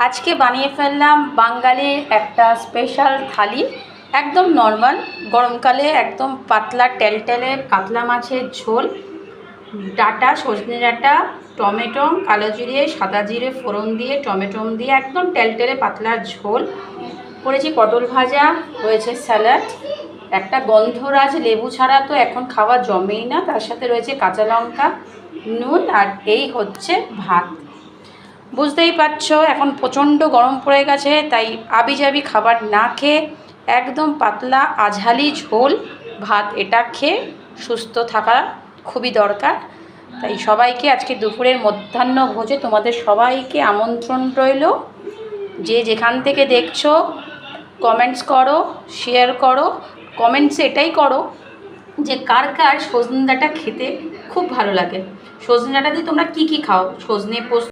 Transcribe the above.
আজকে বানিয়ে ফেললাম বাঙালির একটা স্পেশাল থালি। একদম নর্মাল গরমকালে একদম পাতলা টেলটেলে কাতলা মাছের ঝোল, ডাঁটা, সজনে ডাঁটা, টমেটো, কালো জিরে, সাদা জিরে ফোড়ন দিয়ে টমেটো দিয়ে একদম টেলটেলে পাতলা ঝোল করেছি। পটল ভাজা রয়েছে, স্যালাড, একটা গন্ধরাজ লেবু ছাড়া তো এখন খাওয়া জমেই না, তার সাথে রয়েছে কাঁচা লঙ্কা, নুন, আর এই হচ্ছে ভাত। বুঝতেই পারছো এখন প্রচণ্ড গরম পড়ে গেছে, তাই আবিজাবি খাবার না খেয়ে একদম পাতলা আঝালি ঝোল ভাত এটা খেয়ে সুস্থ থাকা খুবই দরকার। তাই সবাইকে আজকে দুপুরের মধ্যাহ্ন ভোজে তোমাদের সবাইকে আমন্ত্রণ রইল। যে যেখান থেকে দেখছো কমেন্টস করো, শেয়ার করো। কমেন্টসে এটাই করো যে কার কার সজনে ডাঁটা খেতে খুব ভালো লাগে, সজনে ডাঁটা দিয়ে তোমরা কী কী খাও, সজনে পোস্ত